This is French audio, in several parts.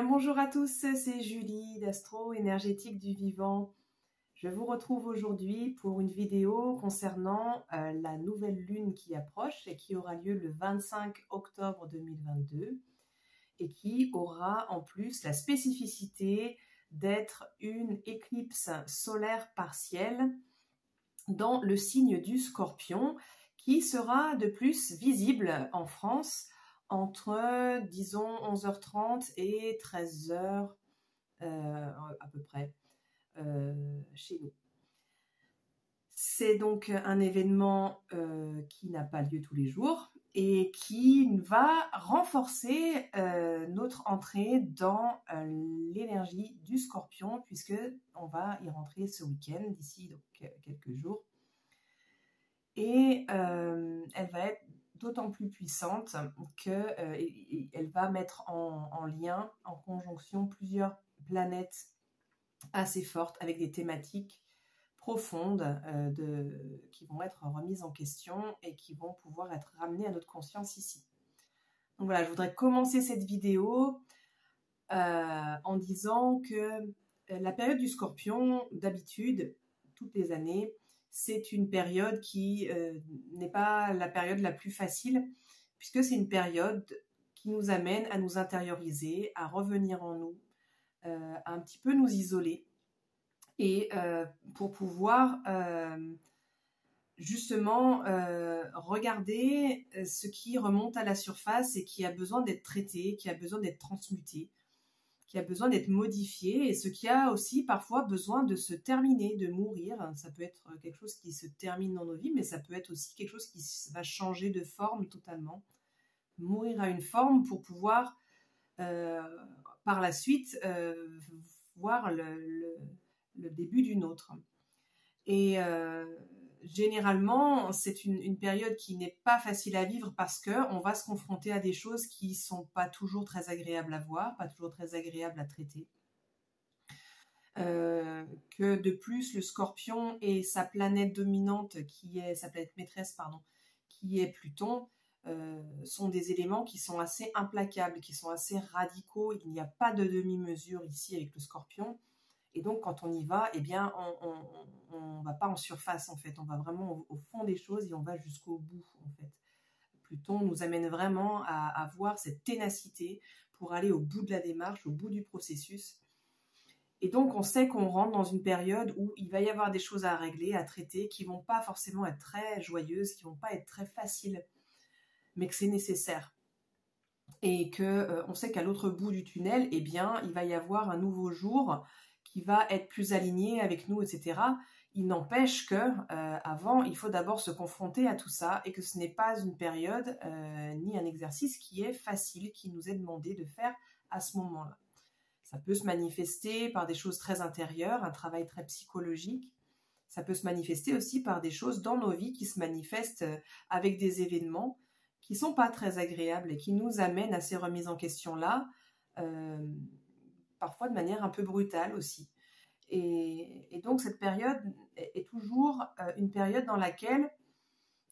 Bonjour à tous, c'est Julie d'Astro Énergétique du Vivant. Je vous retrouve aujourd'hui pour une vidéo concernant la nouvelle lune qui approche et qui aura lieu le 25 octobre 2022 et qui aura en plus la spécificité d'être une éclipse solaire partielle dans le signe du Scorpion qui sera de plus visible en France entre, disons, 11h30 et 13h à peu près chez nous. C'est donc un événement qui n'a pas lieu tous les jours et qui va renforcer notre entrée dans l'énergie du Scorpion, puisque on va y rentrer ce week-end, d'ici donc quelques jours. Et elle va être d'autant plus puissante qu'elle va mettre en lien, en conjonction, plusieurs planètes assez fortes avec des thématiques profondes qui vont être remises en question et qui vont pouvoir être ramenées à notre conscience ici. Donc voilà, je voudrais commencer cette vidéo en disant que la période du Scorpion, d'habitude, toutes les années, c'est une période qui n'est pas la période la plus facile, puisque c'est une période qui nous amène à nous intérioriser, à revenir en nous, à un petit peu nous isoler, et pour pouvoir justement regarder ce qui remonte à la surface et qui a besoin d'être traité, qui a besoin d'être transmuté, qui a besoin d'être modifié, et ce qui a aussi parfois besoin de se terminer, de mourir. Ça peut être quelque chose qui se termine dans nos vies, mais ça peut être aussi quelque chose qui va changer de forme totalement. Mourir à une forme pour pouvoir par la suite voir le début d'une autre. Et généralement, c'est une période qui n'est pas facile à vivre parce qu'on va se confronter à des choses qui ne sont pas toujours très agréables à voir, pas toujours très agréables à traiter. Que de plus, le Scorpion et sa planète dominante, sa planète maîtresse, qui est Pluton, sont des éléments qui sont assez implacables, qui sont assez radicaux. Il n'y a pas de demi-mesure ici avec le Scorpion. Et donc, quand on y va, eh bien, on va pas en surface, en fait. On va vraiment au fond des choses et on va jusqu'au bout, en fait. Pluton nous amène vraiment à avoir cette ténacité pour aller au bout de la démarche, au bout du processus. Et donc, on sait qu'on rentre dans une période où il va y avoir des choses à régler, à traiter, qui vont pas forcément être très joyeuses, qui vont pas être très faciles, mais que c'est nécessaire. Et que on sait qu'à l'autre bout du tunnel, eh bien, il va y avoir un nouveau jour qui va être plus aligné avec nous, etc. Il n'empêche que avant, il faut d'abord se confronter à tout ça et que ce n'est pas une période ni un exercice qui est facile, qui nous est demandé de faire à ce moment-là. Ça peut se manifester par des choses très intérieures, un travail très psychologique. Ça peut se manifester aussi par des choses dans nos vies qui se manifestent avec des événements qui ne sont pas très agréables et qui nous amènent à ces remises en question-là, parfois de manière un peu brutale aussi. Et donc cette période est toujours une période dans laquelle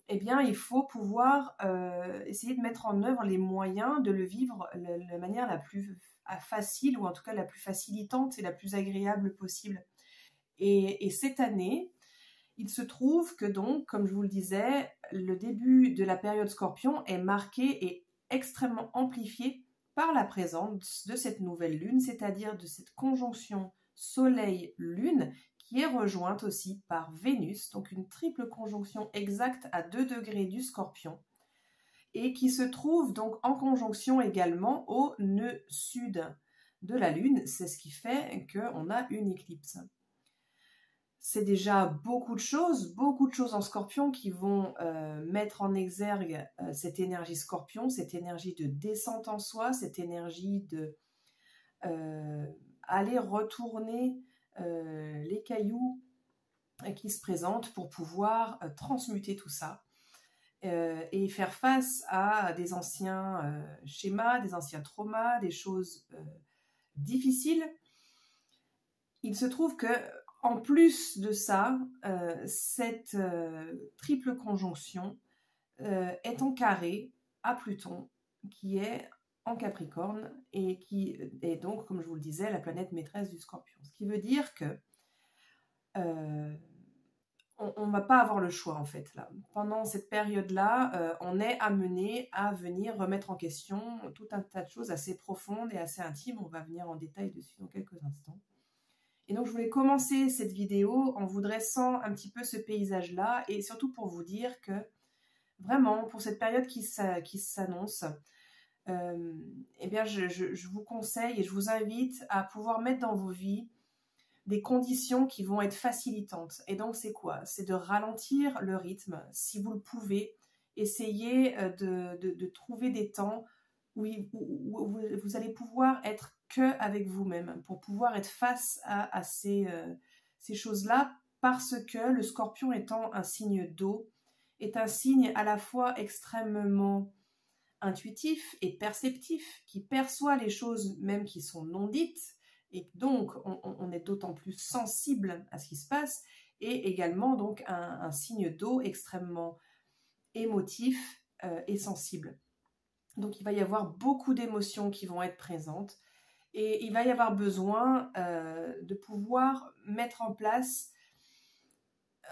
eh bien, il faut pouvoir essayer de mettre en œuvre les moyens de le vivre de la manière la plus facile, ou en tout cas la plus facilitante et la plus agréable possible. Et cette année, il se trouve que donc, comme je vous le disais, le début de la période Scorpion est marqué et extrêmement amplifié par la présence de cette nouvelle lune, c'est-à-dire de cette conjonction Soleil-Lune qui est rejointe aussi par Vénus, donc une triple conjonction exacte à 2 degrés du Scorpion, et qui se trouve donc en conjonction également au nœud sud de la Lune. C'est ce qui fait qu'on a une éclipse. C'est déjà beaucoup de choses en Scorpion qui vont mettre en exergue cette énergie Scorpion, cette énergie de descente en soi, cette énergie de aller retourner les cailloux qui se présentent pour pouvoir transmuter tout ça et faire face à des anciens schémas, des anciens traumas, des choses difficiles. Il se trouve que en plus de ça, cette triple conjonction est en carré à Pluton, qui est en Capricorne et qui est donc, comme je vous le disais, la planète maîtresse du Scorpion. Ce qui veut dire que on ne va pas avoir le choix en fait là. Pendant cette période-là, on est amené à venir remettre en question tout un tas de choses assez profondes et assez intimes. On va venir en détail dessus dans quelques instants. Et donc je voulais commencer cette vidéo en vous dressant un petit peu ce paysage-là et surtout pour vous dire que vraiment pour cette période qui s'annonce, eh bien je vous conseille et je vous invite à pouvoir mettre dans vos vies des conditions qui vont être facilitantes. Et donc, c'est quoi? C'est de ralentir le rythme. Si vous le pouvez, essayez de trouver des temps où vous allez pouvoir être que avec vous-même, pour pouvoir être face à ces choses-là, parce que le Scorpion étant un signe d'eau, est un signe à la fois extrêmement intuitif et perceptif, qui perçoit les choses même qui sont non dites, et donc on est d'autant plus sensible à ce qui se passe, et également donc un signe d'eau extrêmement émotif et sensible. Donc il va y avoir beaucoup d'émotions qui vont être présentes, et il va y avoir besoin de pouvoir mettre en place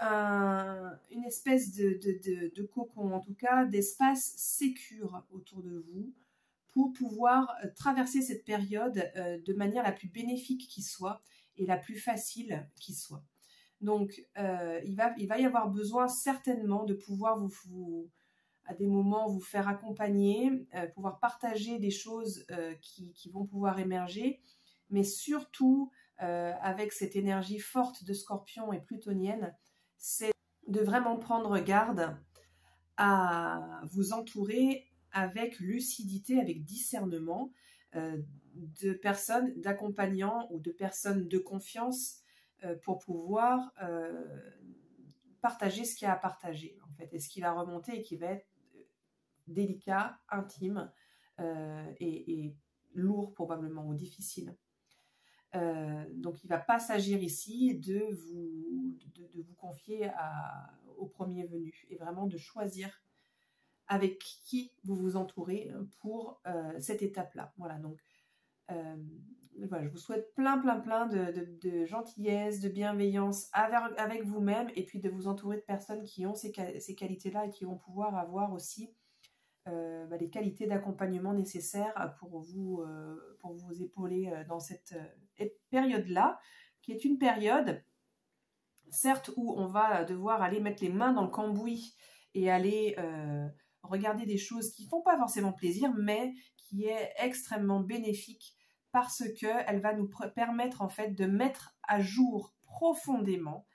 une espèce de cocon, en tout cas d'espace sécure autour de vous, pour pouvoir traverser cette période de manière la plus bénéfique qui soit et la plus facile qui soit. Donc, il va y avoir besoin certainement de pouvoir à des moments, vous faire accompagner, pouvoir partager des choses qui vont pouvoir émerger, mais surtout, avec cette énergie forte de Scorpion et plutonienne, c'est de vraiment prendre garde à vous entourer avec lucidité, avec discernement de personnes, d'accompagnants ou de personnes de confiance pour pouvoir partager ce qu'il y a à partager en fait, et ce qui va remonter et qui va être délicat, intime et lourd probablement ou difficile. Donc il ne va pas s'agir ici de vous confier au premier venu et vraiment de choisir avec qui vous vous entourez pour cette étape-là. Voilà, donc voilà, je vous souhaite plein de gentillesse, de bienveillance avec vous-même, et puis de vous entourer de personnes qui ont ces qualités-là et qui vont pouvoir avoir aussi les qualités d'accompagnement nécessaires pour vous épauler dans cette période-là, qui est une période, certes, où on va devoir aller mettre les mains dans le cambouis et aller regarder des choses qui ne font pas forcément plaisir, mais qui est extrêmement bénéfique parce qu'elle va nous permettre en fait de mettre à jour profondément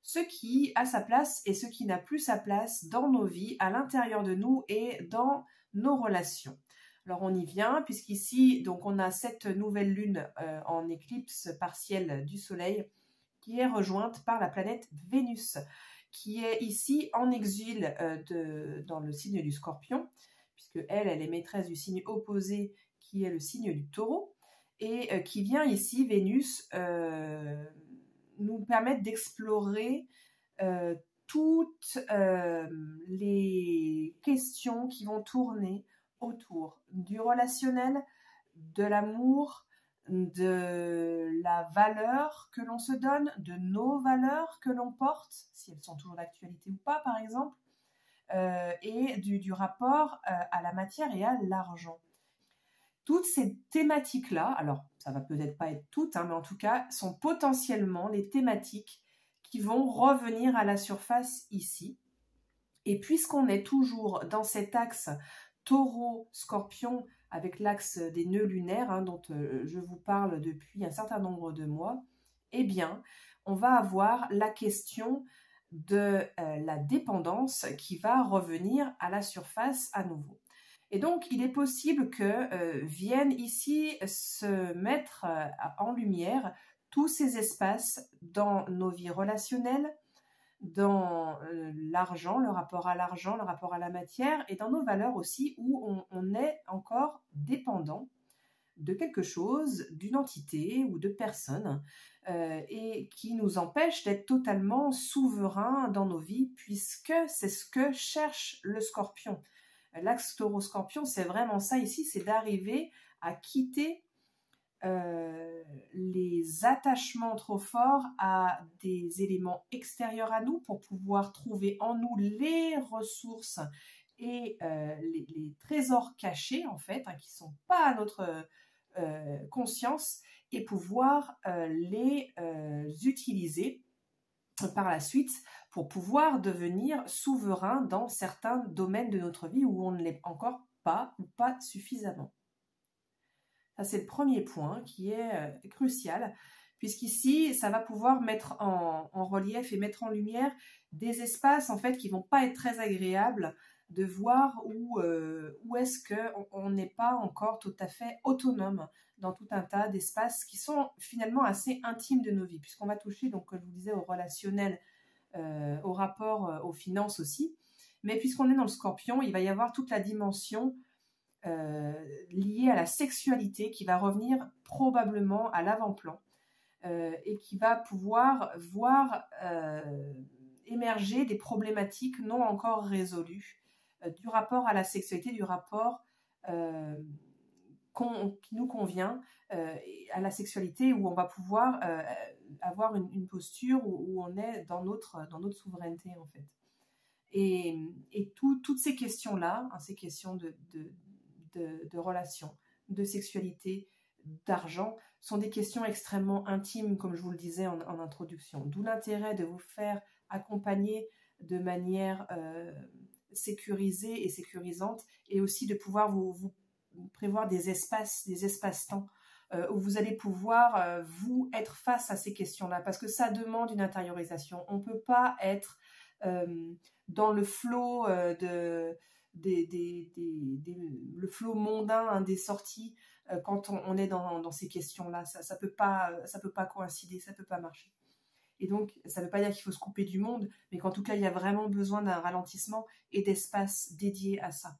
ce qui a sa place et ce qui n'a plus sa place dans nos vies, à l'intérieur de nous et dans nos relations. Alors on y vient, puisqu'ici, donc on a cette nouvelle lune en éclipse partielle du soleil qui est rejointe par la planète Vénus, qui est ici en exil dans le signe du Scorpion, puisque elle est maîtresse du signe opposé qui est le signe du Taureau, et qui vient ici, Vénus, nous permettre d'explorer toutes les questions qui vont tourner autour du relationnel, de l'amour, de la valeur que l'on se donne, de nos valeurs que l'on porte, si elles sont toujours d'actualité ou pas par exemple, et du rapport à la matière et à l'argent. Toutes ces thématiques-là, alors ça va peut-être pas être toutes, mais en tout cas, sont potentiellement les thématiques qui vont revenir à la surface ici. Et puisqu'on est toujours dans cet axe Taureau-Scorpion, avec l'axe des nœuds lunaires dont je vous parle depuis un certain nombre de mois, eh bien, on va avoir la question de la dépendance qui va revenir à la surface à nouveau. Et donc, il est possible que viennent ici se mettre en lumière tous ces espaces dans nos vies relationnelles, dans l'argent, le rapport à l'argent, le rapport à la matière, et dans nos valeurs aussi, où on est encore dépendant de quelque chose, d'une entité ou de personnes, et qui nous empêche d'être totalement souverains dans nos vies, puisque c'est ce que cherche le Scorpion. L'axe taureau-scorpion, c'est vraiment ça ici, c'est d'arriver à quitter les attachements trop forts à des éléments extérieurs à nous pour pouvoir trouver en nous les ressources et les trésors cachés, en fait, qui ne sont pas à notre conscience, et pouvoir les utiliser par la suite pour pouvoir devenir souverain dans certains domaines de notre vie où on ne l'est encore pas ou pas suffisamment. Ça, c'est le premier point qui est crucial, puisqu'ici, ça va pouvoir mettre en relief et mettre en lumière des espaces en fait qui ne vont pas être très agréables de voir où est-ce qu'on n'est pas encore tout à fait autonome dans tout un tas d'espaces qui sont finalement assez intimes de nos vies, puisqu'on va toucher, donc, comme je vous disais, au relationnel, au rapport aux finances aussi. Mais puisqu'on est dans le Scorpion, il va y avoir toute la dimension liée à la sexualité qui va revenir probablement à l'avant-plan et qui va pouvoir voir émerger des problématiques non encore résolues du rapport à la sexualité, du rapport qui nous convient à la sexualité, où on va pouvoir avoir une posture où on est dans notre souveraineté en fait. Et toutes ces questions-là, ces questions de relations, de sexualité, d'argent, sont des questions extrêmement intimes, comme je vous le disais en introduction. D'où l'intérêt de vous faire accompagner de manière sécurisée et sécurisante, et aussi de pouvoir vous prévoir des espaces-temps où vous allez pouvoir vous être face à ces questions-là, parce que ça demande une intériorisation. On ne peut pas être dans le flot le flot mondain des sorties quand on est dans ces questions-là. Ça peut pas coïncider, ça peut pas marcher. Et donc, ça ne veut pas dire qu'il faut se couper du monde, mais qu'en tout cas, il y a vraiment besoin d'un ralentissement et d'espace dédié à ça.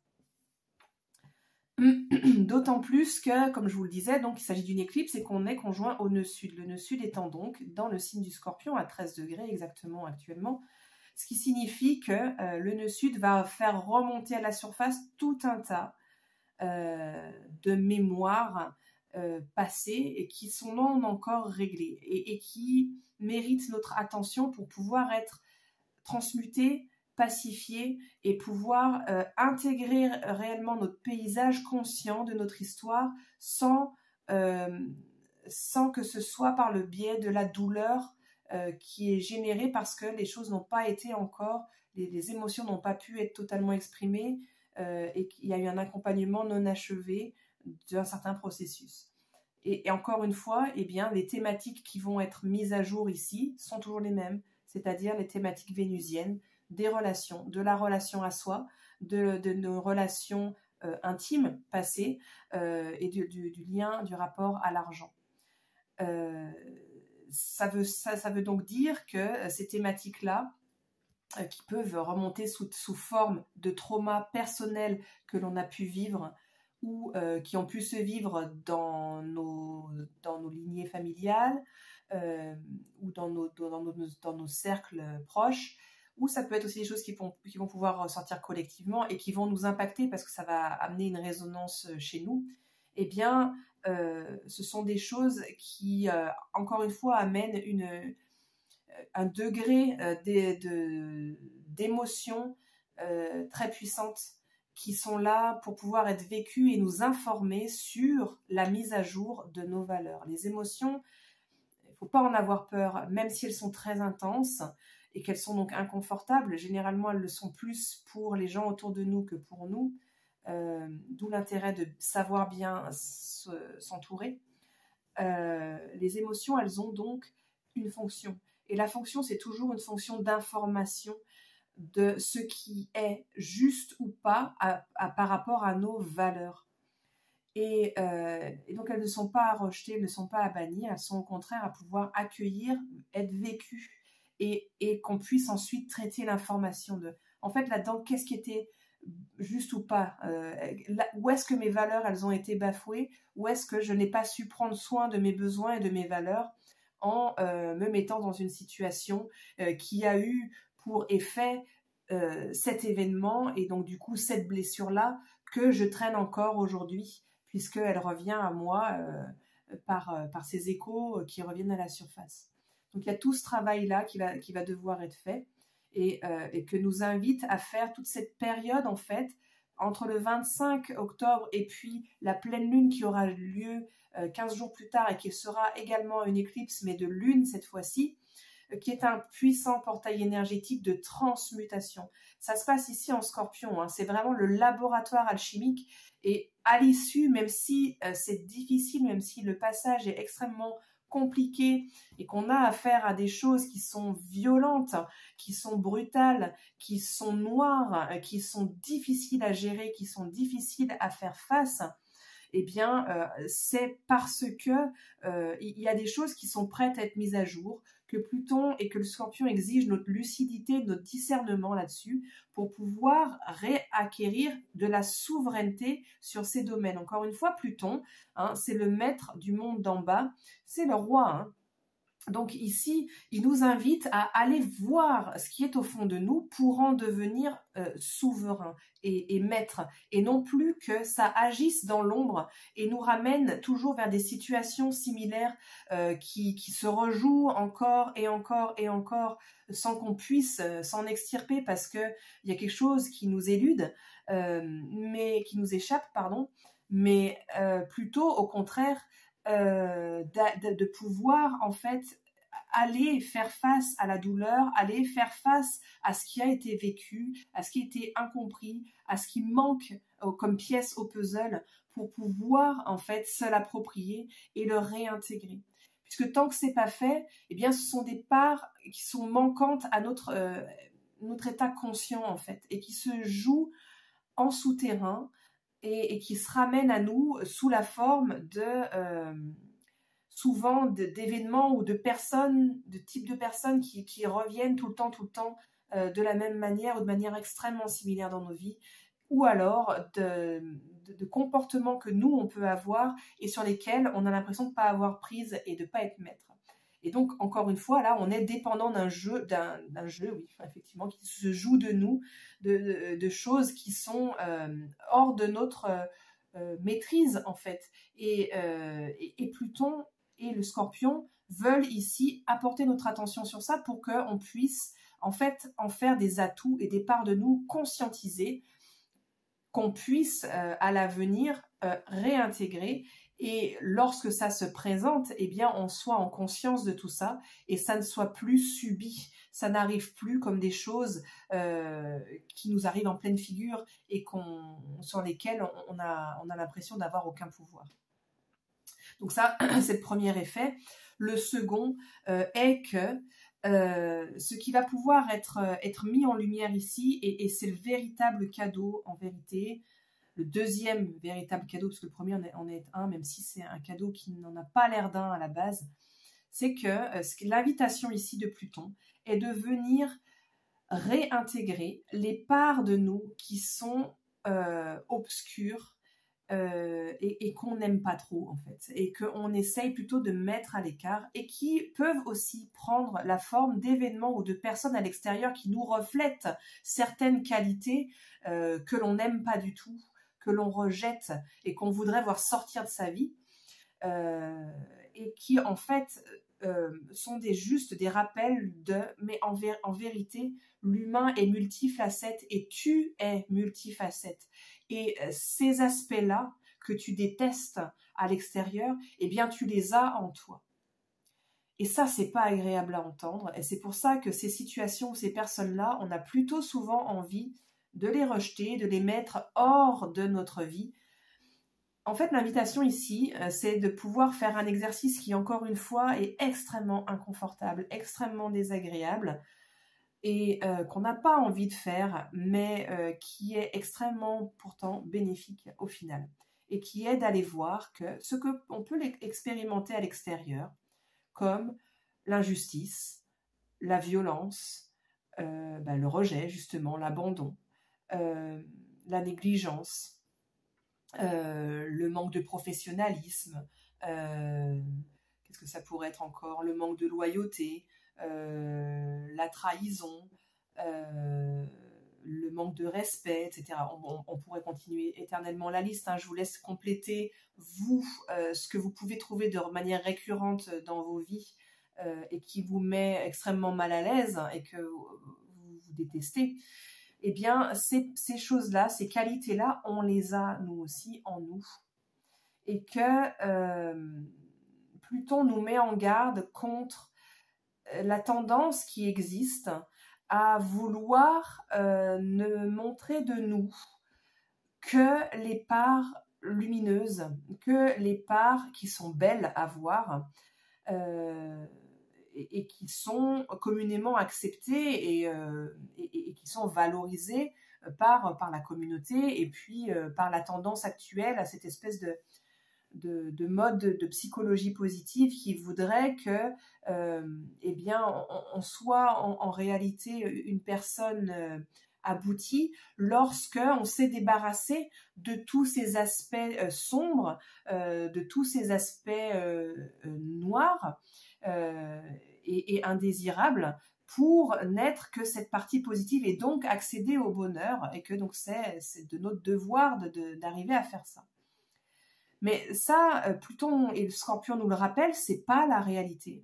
D'autant plus que, comme je vous le disais, donc il s'agit d'une éclipse et qu'on est conjoint au nœud sud. Le nœud sud étant donc dans le signe du Scorpion à 13 degrés exactement actuellement, ce qui signifie que le nœud sud va faire remonter à la surface tout un tas de mémoires passées et qui sont non encore réglées et qui méritent notre attention pour pouvoir être transmutées, pacifier et pouvoir intégrer réellement notre paysage conscient de notre histoire sans que ce soit par le biais de la douleur qui est générée parce que les choses n'ont pas été encore, les émotions n'ont pas pu être totalement exprimées et qu'il y a eu un accompagnement non achevé d'un certain processus. Et encore une fois, eh bien, les thématiques qui vont être mises à jour ici sont toujours les mêmes, c'est-à-dire les thématiques vénusiennes, des relations, de la relation à soi, de nos relations intimes passées et du lien, du rapport à l'argent. Ça veut donc dire que ces thématiques-là, qui peuvent remonter sous forme de traumas personnels que l'on a pu vivre ou qui ont pu se vivre dans nos lignées familiales ou dans nos cercles proches, ou ça peut être aussi des choses qui vont pouvoir ressortir collectivement et qui vont nous impacter parce que ça va amener une résonance chez nous. Eh bien, ce sont des choses qui, encore une fois, amènent un degré d'émotion très puissante qui sont là pour pouvoir être vécues et nous informer sur la mise à jour de nos valeurs. Les émotions, il ne faut pas en avoir peur, même si elles sont très intenses et qu'elles sont donc inconfortables. Généralement, elles le sont plus pour les gens autour de nous que pour nous, d'où l'intérêt de savoir bien s'entourer. Les émotions, elles ont donc une fonction. Et la fonction, c'est toujours une fonction d'information de ce qui est juste ou pas par rapport à nos valeurs. Et donc, elles ne sont pas à rejeter, elles ne sont pas à bannir, elles sont au contraire à pouvoir accueillir, être vécues et qu'on puisse ensuite traiter l'information de... En fait, là-dedans, qu'est-ce qui était juste ou pas où est-ce que mes valeurs, elles ont été bafouées? Où est-ce que je n'ai pas su prendre soin de mes besoins et de mes valeurs en me mettant dans une situation qui a eu pour effet cet événement et donc du coup cette blessure-là que je traîne encore aujourd'hui, puisqu'elle revient à moi par ces échos qui reviennent à la surface. Donc il y a tout ce travail-là qui va devoir être fait et que nous invite à faire toute cette période en fait entre le 25 octobre et puis la pleine lune qui aura lieu 15 jours plus tard et qui sera également une éclipse mais de lune cette fois-ci, qui est un puissant portail énergétique de transmutation. Ça se passe ici en Scorpion, hein. C'est vraiment le laboratoire alchimique et à l'issue, même si c'est difficile, même si le passage est extrêmement compliqué et qu'on a affaire à des choses qui sont violentes, qui sont brutales, qui sont noires, qui sont difficiles à gérer, qui sont difficiles à faire face, eh bien, c'est parce que il y a des choses qui sont prêtes à être mises à jour, que Pluton et que le Scorpion exigent notre lucidité, notre discernement là-dessus, pour pouvoir réacquérir de la souveraineté sur ces domaines. Encore une fois, Pluton, hein, c'est le maître du monde d'en bas, c'est le roi, hein. Donc ici, il nous invite à aller voir ce qui est au fond de nous pour en devenir souverain et maître, et non plus que ça agisse dans l'ombre et nous ramène toujours vers des situations similaires qui se rejouent encore et encore et encore sans qu'on puisse s'en extirper parce qu'il y a quelque chose qui nous élude, mais qui nous échappe, pardon, mais plutôt au contraire de pouvoir en fait aller faire face à la douleur, aller faire face à ce qui a été vécu, à ce qui a été incompris, à ce qui manque comme pièce au puzzle pour pouvoir en fait se l'approprier et le réintégrer. Puisque tant que c'est pas fait, eh bien ce sont des parts qui sont manquantes à notre état conscient en fait et qui se jouent en souterrain et qui se ramènent à nous sous la forme de souvent d'événements ou de personnes, de types de personnes qui reviennent tout le temps de la même manière ou de manière extrêmement similaire dans nos vies, ou alors de comportements que nous, on peut avoir et sur lesquels on a l'impression de ne pas avoir prise et de ne pas être maître. Et donc, encore une fois, là, on est dépendant d'un jeu, oui, effectivement, qui se joue de nous, de choses qui sont hors de notre maîtrise, en fait. Et Pluton et le Scorpion veulent ici apporter notre attention sur ça pour qu'on puisse, en fait, en faire des atouts et des parts de nous conscientisées, qu'on puisse, à l'avenir, réintégrer. Et lorsque ça se présente, eh bien, on soit en conscience de tout ça et ça ne soit plus subi. Ça n'arrive plus comme des choses qui nous arrivent en pleine figure et sur lesquelles on a l'impression d'avoir aucun pouvoir. Donc ça, c'est le premier effet. Le second est que ce qui va pouvoir être mis en lumière ici, et c'est le véritable cadeau en vérité, le deuxième véritable cadeau, parce que le premier en est un, même si c'est un cadeau qui n'en a pas l'air d'un à la base, c'est que l'invitation ici de Pluton est de venir réintégrer les parts de nous qui sont obscures et qu'on n'aime pas trop en fait, et qu'on essaye plutôt de mettre à l'écart et qui peuvent aussi prendre la forme d'événements ou de personnes à l'extérieur qui nous reflètent certaines qualités que l'on n'aime pas du tout, que l'on rejette et qu'on voudrait voir sortir de sa vie, et qui en fait sont juste des rappels mais en vérité l'humain est multifacette et tu es multifacette, et ces aspects-là que tu détestes à l'extérieur, eh bien tu les as en toi. Et ça, c'est pas agréable à entendre, et c'est pour ça que ces situations, ces personnes-là, on a plutôt souvent envie de les rejeter, de les mettre hors de notre vie. En fait, l'invitation ici, c'est de pouvoir faire un exercice qui, encore une fois, est extrêmement inconfortable, extrêmement désagréable, et qu'on n'a pas envie de faire, mais qui est extrêmement pourtant bénéfique au final, et qui est d'aller voir que ce qu'on peut expérimenter à l'extérieur, comme l'injustice, la violence, le rejet justement, l'abandon, la négligence, le manque de professionnalisme, qu'est-ce que ça pourrait être encore, le manque de loyauté, la trahison, le manque de respect, etc. On pourrait continuer éternellement la liste, hein. Je vous laisse compléter, vous, ce que vous pouvez trouver de manière récurrente dans vos vies et qui vous met extrêmement mal à l'aise et que vous détestez. Eh bien, ces choses-là, ces qualités-là, on les a, nous aussi, en nous. Et que Pluton nous met en garde contre la tendance qui existe à vouloir ne montrer de nous que les parts lumineuses, que les parts qui sont belles à voir et qui sont communément acceptées et qui sont valorisées par la communauté et puis par la tendance actuelle à cette espèce de mode de psychologie positive qui voudrait que eh bien, on soit en réalité une personne aboutie lorsque on s'est débarrassé de tous ces aspects sombres, de tous ces aspects noirs et indésirables pour n'être que cette partie positive et donc accéder au bonheur et que donc c'est de notre devoir d'arriver à faire ça. Mais ça, Pluton et le Scorpion nous le rappellent, c'est pas la réalité.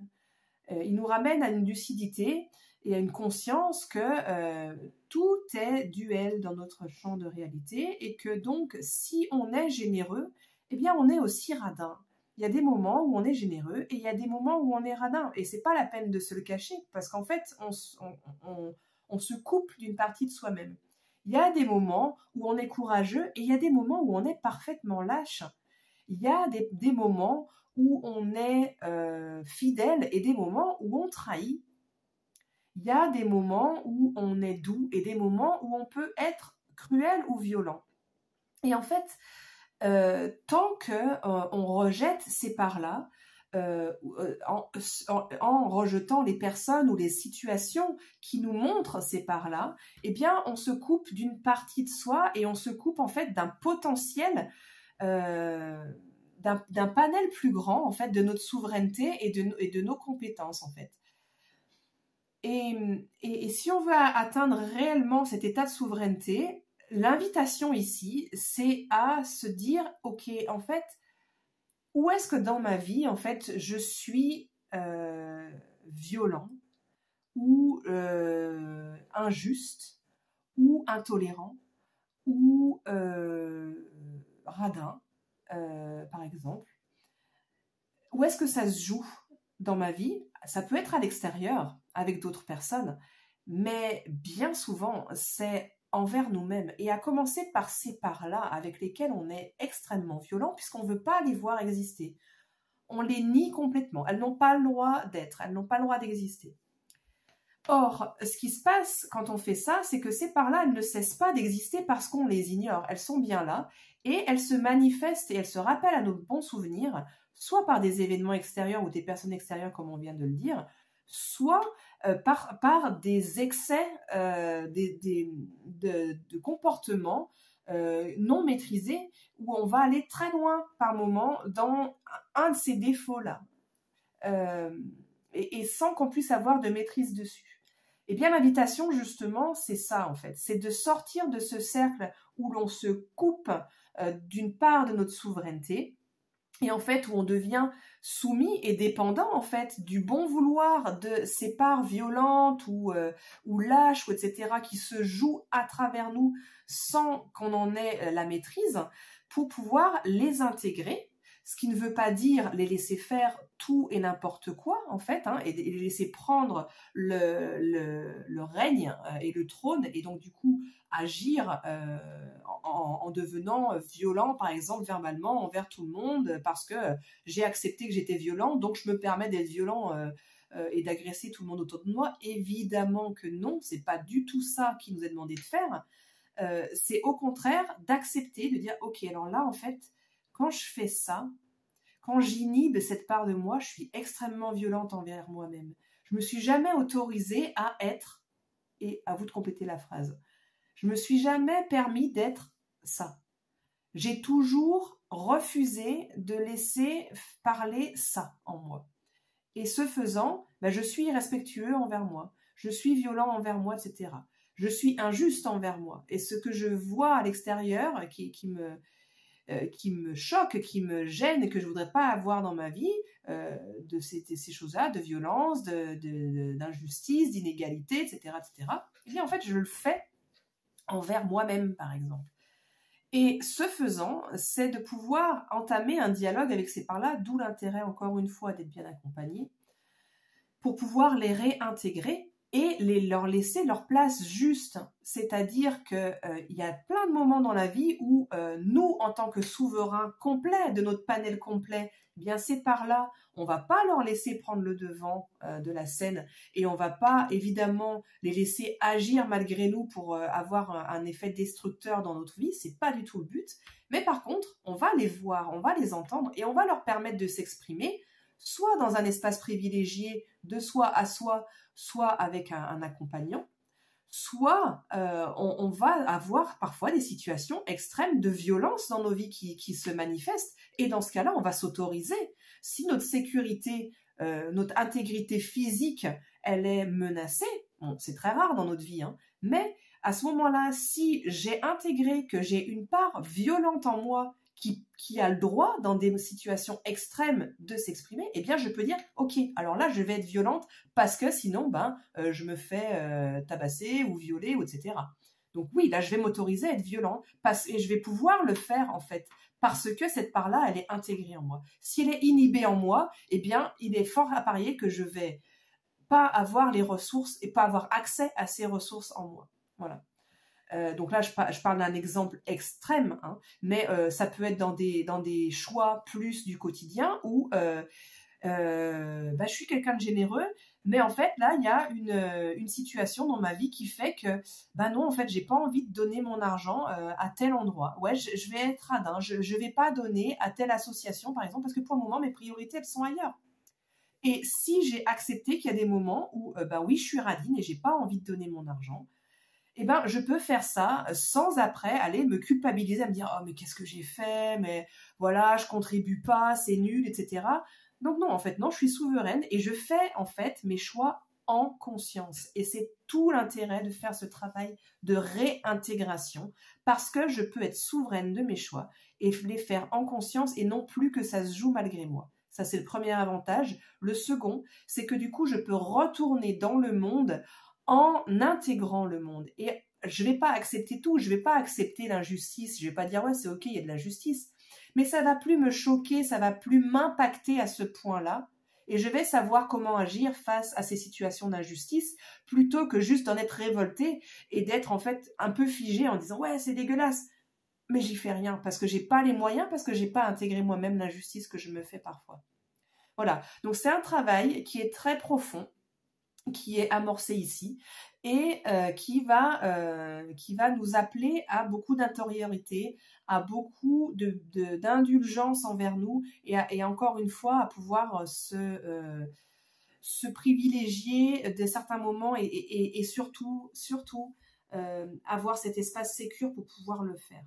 Il nous ramène à une lucidité et à une conscience que tout est duel dans notre champ de réalité et que donc si on est généreux, eh bien on est aussi radin. Il y a des moments où on est généreux et il y a des moments où on est radin. Et c'est pas la peine de se le cacher parce qu'en fait, on se coupe d'une partie de soi-même. Il y a des moments où on est courageux et il y a des moments où on est parfaitement lâche. Il y a des moments où on est fidèle et des moments où on trahit. Il y a des moments où on est doux et des moments où on peut être cruel ou violent. Et en fait, tant qu'on rejette ces parts-là, en rejetant les personnes ou les situations qui nous montrent ces parts-là, eh bien, on se coupe d'une partie de soi et on se coupe en fait d'un potentiel d'un panel plus grand en fait de notre souveraineté et de nos compétences en fait. Et si on veut atteindre réellement cet état de souveraineté, l'invitation ici, c'est à se dire, ok, en fait, où est-ce que dans ma vie, en fait, je suis violent ou injuste ou intolérant ou radin, par exemple. Où est-ce que ça se joue dans ma vie? Ça peut être à l'extérieur, avec d'autres personnes, mais bien souvent, c'est envers nous-mêmes, et à commencer par ces parts-là avec lesquelles on est extrêmement violent, puisqu'on ne veut pas les voir exister. On les nie complètement. Elles n'ont pas le droit d'être, elles n'ont pas le droit d'exister. Or, ce qui se passe quand on fait ça, c'est que ces parts-là, elles ne cessent pas d'exister parce qu'on les ignore. Elles sont bien là, et elles se manifestent et elles se rappellent à nos bons souvenirs, soit par des événements extérieurs ou des personnes extérieures, comme on vient de le dire, soit par des excès de comportements non maîtrisés, où on va aller très loin par moment dans un de ces défauts-là, et sans qu'on puisse avoir de maîtrise dessus. Eh bien, l'invitation, justement, c'est ça, en fait. C'est de sortir de ce cercle où l'on se coupe d'une part de notre souveraineté, et en fait, où on devient soumis et dépendant, en fait, du bon vouloir de ces parts violentes ou lâches, ou etc., qui se jouent à travers nous sans qu'on en ait la maîtrise, pour pouvoir les intégrer. Ce qui ne veut pas dire les laisser faire tout et n'importe quoi, en fait, hein, et les laisser prendre le règne et le trône, et donc du coup agir en devenant violent, par exemple, verbalement envers tout le monde, parce que j'ai accepté que j'étais violent, donc je me permets d'être violent et d'agresser tout le monde autour de moi. Évidemment que non, c'est pas du tout ça qui nous est demandé de faire. C'est au contraire d'accepter, de dire, ok, alors là, en fait, quand je fais ça, quand j'inhibe cette part de moi, je suis extrêmement violente envers moi-même. Je me suis jamais autorisée à être, et à vous de compléter la phrase, je me suis jamais permis d'être ça. J'ai toujours refusé de laisser parler ça en moi. Et ce faisant, je suis irrespectueux envers moi, je suis violent envers moi, etc. je suis injuste envers moi. Et ce que je vois à l'extérieur, qui me choque, qui me gêne et que je ne voudrais pas avoir dans ma vie, de ces choses-là, de violence, d'injustice, d'inégalité, etc., etc., eh bien, en fait, je le fais envers moi-même, par exemple. Et ce faisant, c'est de pouvoir entamer un dialogue avec ces parts-là, d'où l'intérêt, encore une fois, d'être bien accompagné, pour pouvoir les réintégrer et leur laisser leur place juste. C'est-à-dire qu'il y a plein de moments dans la vie où nous, en tant que souverains complets de notre panel complet, eh bien ces parts-là, on ne va pas leur laisser prendre le devant de la scène et on ne va pas évidemment les laisser agir malgré nous pour avoir un effet destructeur dans notre vie. Ce n'est pas du tout le but. Mais par contre, on va les voir, on va les entendre et on va leur permettre de s'exprimer, soit dans un espace privilégié de soi à soi, soit avec un accompagnant, soit on va avoir parfois des situations extrêmes de violence dans nos vies qui se manifestent. Et dans ce cas-là, on va s'autoriser. Si notre sécurité, notre intégrité physique, elle est menacée, bon, c'est très rare dans notre vie, hein, mais à ce moment-là, si j'ai intégré que j'ai une part violente en moi qui a le droit, dans des situations extrêmes, de s'exprimer, eh bien, je peux dire, ok, alors là, je vais être violente parce que sinon, je me fais tabasser ou violer, ou etc. Donc oui, là, je vais m'autoriser à être violente et je vais pouvoir le faire, en fait, parce que cette part-là, elle est intégrée en moi. Si elle est inhibée en moi, eh bien, il est fort à parier que je vais pas avoir les ressources et pas avoir accès à ces ressources en moi. Voilà. Donc là, je parle d'un exemple extrême, hein, mais ça peut être dans des choix plus du quotidien où je suis quelqu'un de généreux, mais en fait, là, il y a une situation dans ma vie qui fait que, non, en fait, j'ai pas envie de donner mon argent à tel endroit. Ouais, je vais être radin, je vais pas donner à telle association, par exemple, parce que pour le moment, mes priorités, elles sont ailleurs. Et si j'ai accepté qu'il y a des moments où, oui, je suis radine et j'ai pas envie de donner mon argent, eh ben, je peux faire ça sans après aller me culpabiliser, à me dire « Oh, mais qu'est-ce que j'ai fait? Mais voilà, je contribue pas, c'est nul, etc. » Donc non, en fait, non, je suis souveraine et je fais en fait mes choix en conscience. Et c'est tout l'intérêt de faire ce travail de réintégration parce que je peux être souveraine de mes choix et les faire en conscience et non plus que ça se joue malgré moi. Ça, c'est le premier avantage. Le second, c'est que du coup, je peux retourner dans le monde en intégrant le monde. Et je ne vais pas accepter tout, je ne vais pas accepter l'injustice, je ne vais pas dire « ouais, c'est ok, il y a de l'injustice », mais ça ne va plus me choquer, ça ne va plus m'impacter à ce point-là, et je vais savoir comment agir face à ces situations d'injustice, plutôt que juste d'en être révoltée et d'être en fait un peu figée en disant « ouais, c'est dégueulasse », mais j'y fais rien, parce que j'ai pas les moyens, parce que j'ai pas intégré moi-même l'injustice que je me fais parfois. Voilà, donc c'est un travail qui est très profond, qui est amorcé ici et qui va nous appeler à beaucoup d'intériorité, à beaucoup d'indulgence envers nous et encore une fois à pouvoir se privilégier de certains moments et surtout avoir cet espace sécure pour pouvoir le faire.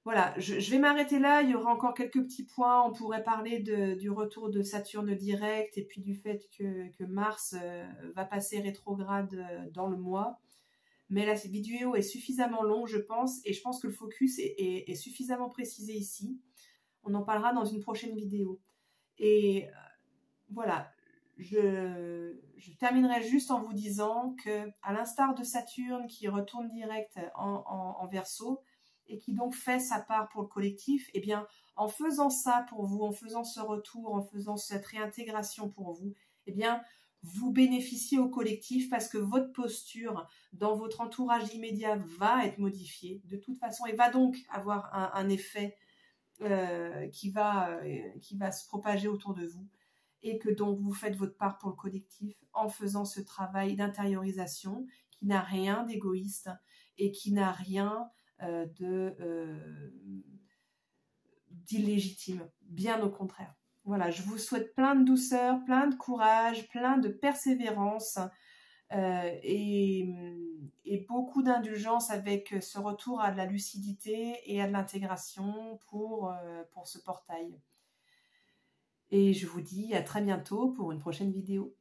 Voilà, je vais m'arrêter là, il y aura encore quelques petits points, on pourrait parler du retour de Saturne direct et puis du fait que Mars va passer rétrograde dans le mois. Mais la vidéo est suffisamment longue, je pense, et je pense que le focus est suffisamment précisé ici. On en parlera dans une prochaine vidéo. Et voilà, je terminerai juste en vous disant que, à l'instar de Saturne qui retourne direct en Verseau, et qui donc fait sa part pour le collectif, eh bien, en faisant ça pour vous, en faisant ce retour, en faisant cette réintégration pour vous, eh bien, vous bénéficiez au collectif parce que votre posture dans votre entourage immédiat va être modifiée de toute façon et va donc avoir un effet qui va se propager autour de vous et que donc vous faites votre part pour le collectif en faisant ce travail d'intériorisation qui n'a rien d'égoïste et qui n'a rien d'illégitime, bien au contraire. Voilà, je vous souhaite plein de douceur, plein de courage, plein de persévérance et beaucoup d'indulgence avec ce retour à de la lucidité et à de l'intégration pour ce portail. Et je vous dis à très bientôt pour une prochaine vidéo.